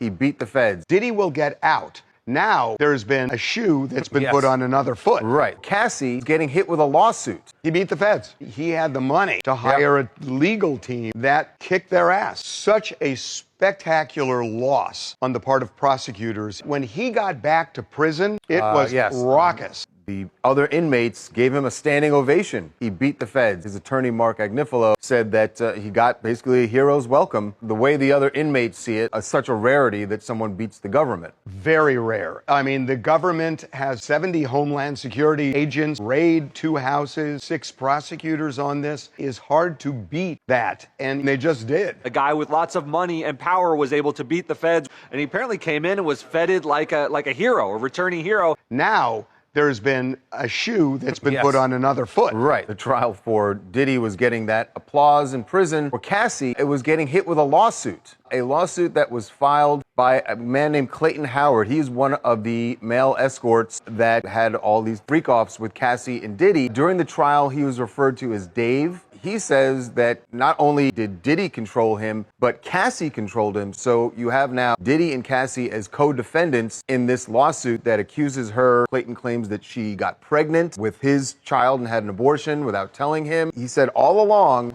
He beat the feds. Diddy will get out. Now there's been a shoe that's been put on another foot. Right. Cassie getting hit with a lawsuit. He beat the feds. He had the money to hire a legal team that kicked their ass. Such a spectacular loss on the part of prosecutors. When he got back to prison, it was raucous. The other inmates gave him a standing ovation. He beat the feds. His attorney, Mark Agnifilo, said that he got basically a hero's welcome. The way the other inmates see it, it's such a rarity that someone beats the government. Very rare. I mean, the government has 70 Homeland Security agents, raid 2 houses, 6 prosecutors on this. It's hard to beat that, and they just did. A guy with lots of money and power was able to beat the feds, and he apparently came in and was feted like a hero, a returning hero. Now, there's been a shoe that's been put on another foot. Right. The trial for Diddy was getting that applause in prison. For Cassie, it was getting hit with a lawsuit that was filed by a man named Clayton Howard. He's one of the male escorts that had all these freak-offs with Cassie and Diddy. During the trial, he was referred to as Dave. He says that not only did Diddy control him, but Cassie controlled him. So you have now Diddy and Cassie as co-defendants in this lawsuit that accuses her. Clayton claims that she got pregnant with his child and had an abortion without telling him. He said all along,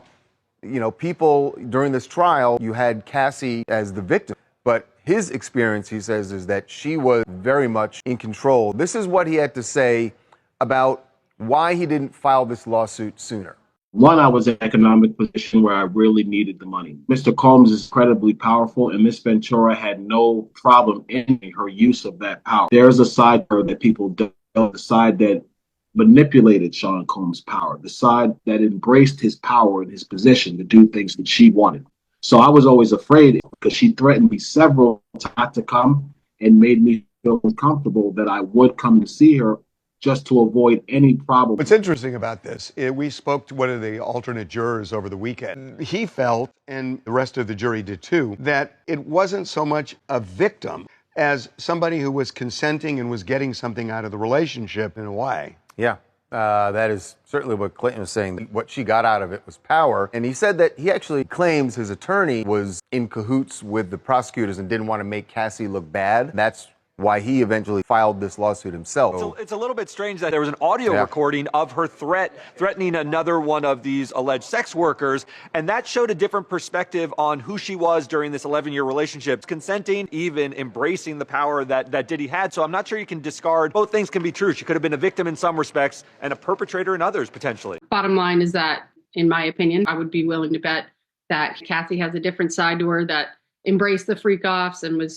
you know, people during this trial, you had Cassie as the victim. But his experience, he says, is that she was very much in control. This is what he had to say about why he didn't file this lawsuit sooner. One, I was in an economic position where I really needed the money. Mr. Combs is incredibly powerful, and Miss Ventura had no problem in her use of that power. There's a side of her that people don't know, the side that manipulated Sean Combs' power, the side that embraced his power and his position to do things that she wanted. So I was always afraid because she threatened me several times not to come and made me feel uncomfortable that I would come to see her just to avoid any problem. What's interesting about this, we spoke to one of the alternate jurors over the weekend. He felt, and the rest of the jury did too, that it wasn't so much a victim as somebody who was consenting and was getting something out of the relationship in a way. Yeah. That is certainly what Clayton was saying. What she got out of it was power. And he said that he actually claims his attorney was in cahoots with the prosecutors and didn't want to make Cassie look bad. That's why he eventually filed this lawsuit himself. It's a little bit strange that there was an audio recording of her threatening another one of these alleged sex workers, and that showed a different perspective on who she was during this 11-year relationship, consenting, even embracing the power that Diddy had. So I'm not sure you can discard both things can be true. She could have been a victim in some respects and a perpetrator in others, potentially. Bottom line is that, in my opinion, I would be willing to bet that Cassie has a different side to her that embraced the freak-offs and was